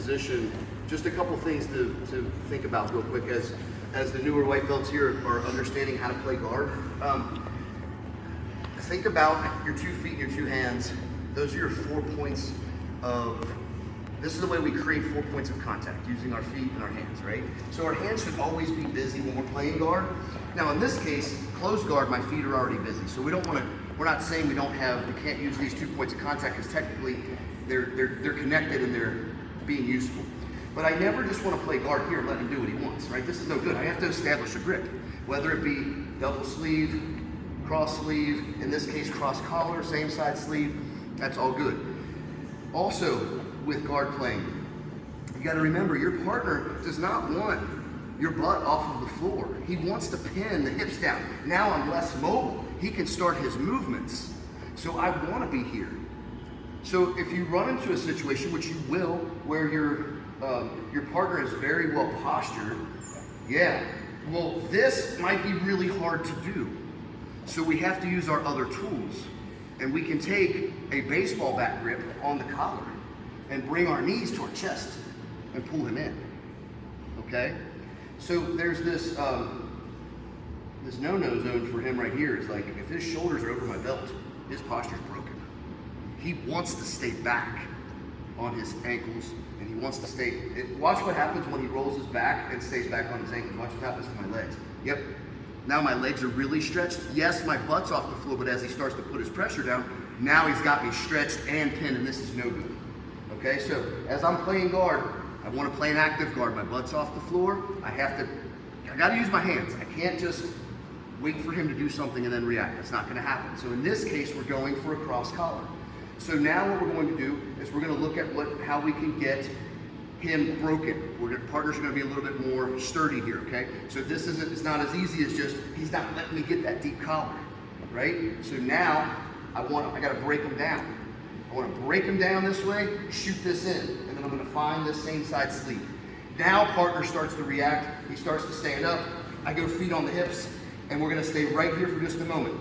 position, just a couple things to think about real quick as the newer white belts here are understanding how to play guard. Think about your 2 feet and your 2 hands. Those are your 4 points of, this is the way we create 4 points of contact, using our feet and our hands, right? So our hands should always be busy when we're playing guard. Now in this case, closed guard, my feet are already busy. So we don't want to, we're not saying we can't use these 2 points of contact, because technically they're connected and they're being useful. But I never just want to play guard here and let him do what he wants, right? This is no good. I have to establish a grip, whether it be double sleeve, cross sleeve, in this case cross collar, same side sleeve, that's all good. Also, with guard playing, you got to remember your partner does not want your butt off of the floor. He wants to pin the hips down. Now I'm less mobile. He can start his movements. So I want to be here. So if you run into a situation, which you will, where your partner is very well postured, yeah, well, this might be really hard to do. So we have to use our other tools. And we can take a baseball bat grip on the collar and bring our knees to our chest and pull him in, okay? So there's this no-no zone for him right here. Is like, if his shoulders are over my belt, his posture's broken. He wants to stay back on his ankles, and he wants to stay, watch what happens when he rolls his back and stays back on his ankles. Watch what happens to my legs. Yep. Now my legs are really stretched. Yes, my butt's off the floor, but as he starts to put his pressure down, now he's got me stretched and pinned, and this is no good. Okay, so as I'm playing guard, I want to play an active guard. My butt's off the floor. I got to use my hands. I can't just wait for him to do something and then react. That's not going to happen. So in this case, we're going for a cross collar. So now what we're going to do is we're going to look at how we can get him broken. Partners are going to be a little bit more sturdy here, okay? So this isn't, it's not as easy as just, he's not letting me get that deep collar, right? So now I got to break him down. I want to break him down this way, shoot this in, and then I'm going to find this same side sleeve. Now partner starts to react, he starts to stand up, I go feet on the hips, and we're going to stay right here for just a moment.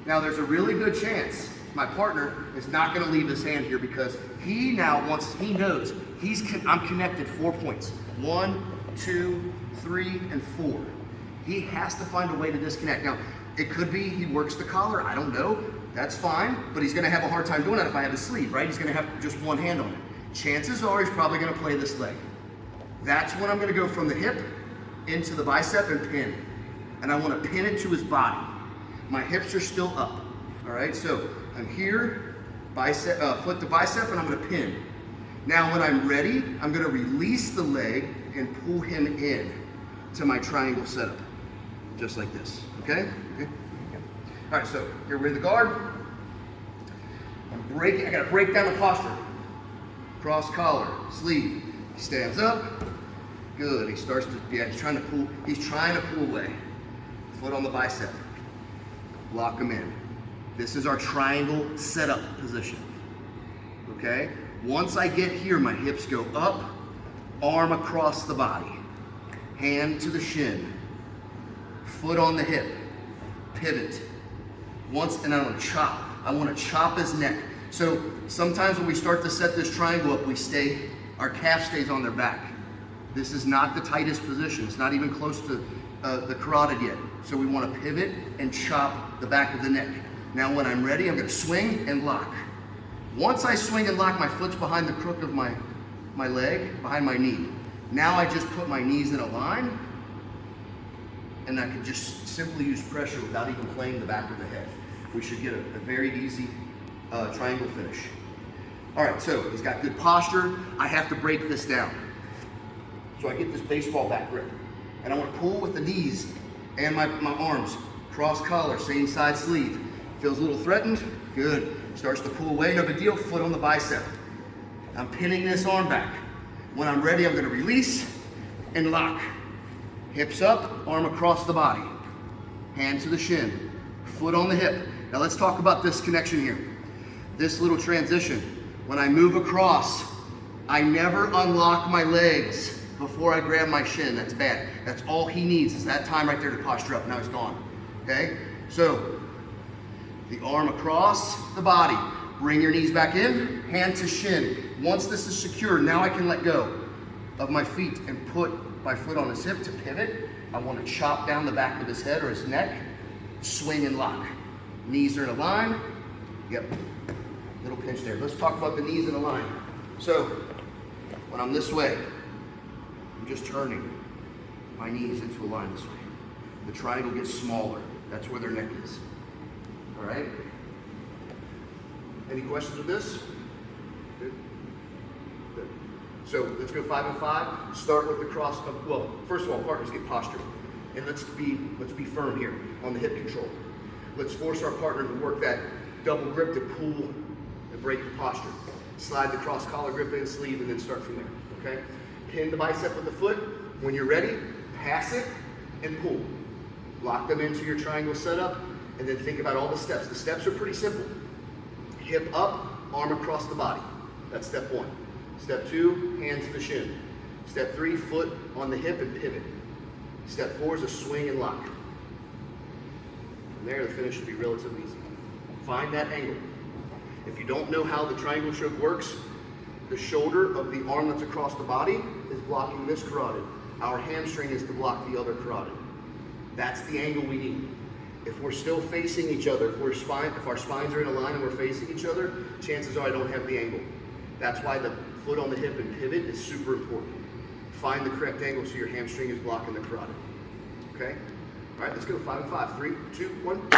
Now there's a really good chance my partner is not going to leave his hand here, because he knows I'm connected 4 points. 1, 2, 3, and 4. He has to find a way to disconnect. Now, it could be he works the collar, I don't know. That's fine, but he's gonna have a hard time doing that if I have his sleeve, right? He's gonna have just one hand on it. Chances are he's probably gonna play this leg. That's when I'm gonna go from the hip into the bicep and pin. And I wanna pin it to his body. My hips are still up, all right? So I'm here, foot to bicep, and I'm gonna pin. Now when I'm ready, I'm gonna release the leg and pull him in to my triangle setup, just like this, okay? All right, so here we're in the guard. I gotta break down the posture. Cross collar, sleeve. He stands up, good. He starts to, he's trying to pull away. Foot on the bicep, lock him in. This is our triangle setup position, okay? Once I get here, my hips go up, arm across the body, hand to the shin, foot on the hip, pivot. And I want to chop. I want to chop his neck. So sometimes when we start to set this triangle up, our calf stays on their back. This is not the tightest position. It's not even close to the carotid yet. So we want to pivot and chop the back of the neck. Now when I'm ready, I'm going to swing and lock. Once I swing and lock, my foot's behind the crook of my leg, behind my knee. Now I just put my knees in a line, and I can just simply use pressure without even playing the back of the head. We should get a very easy triangle finish. All right, so he's got good posture. I have to break this down. So I get this baseball bat grip, and I want to pull with the knees and my arms. Cross collar, same side sleeve. Feels a little threatened, good. Starts to pull away, no big deal, foot on the bicep. I'm pinning this arm back. When I'm ready, I'm gonna release and lock. Hips up, arm across the body. Hand to the shin, foot on the hip. Now let's talk about this connection here. This little transition. When I move across, I never unlock my legs before I grab my shin. That's bad. That's all he needs is that time right there to posture up. Now he's gone, okay? So, the arm across the body. Bring your knees back in, hand to shin. Once this is secure, now I can let go. of my feet and put my foot on his hip to pivot, I want to chop down the back of his head or his neck, swing and lock. Knees are in a line. Yep, little pinch there. Let's talk about the knees in a line. So, when I'm this way, I'm just turning my knees into a line this way. The triangle gets smaller. That's where their neck is. All right? Any questions with this? Good? Good. So let's go 5 and 5. Start with the cross. Well, first of all, partners get posture. And let's be firm here on the hip control. Let's force our partner to work that double grip to pull and break the posture. Slide the cross collar grip in, sleeve, and then start from there. Okay? Pin the bicep with the foot. When you're ready, pass it and pull. Lock them into your triangle setup, and then think about all the steps. The steps are pretty simple. Hip up, arm across the body. That's step 1. Step 2, hands to the shin. Step 3, foot on the hip and pivot. Step 4 is a swing and lock. From there, the finish should be relatively easy. Find that angle. If you don't know how the triangle choke works, the shoulder of the arm that's across the body is blocking this carotid. Our hamstring is to block the other carotid. That's the angle we need. If we're still facing each other, if our spines are in a line and we're facing each other, chances are I don't have the angle. That's why the foot on the hip and pivot is super important. Find the correct angle so your hamstring is blocking the carotid. Okay? All right, let's go 5 and 5. 3, 2, 1.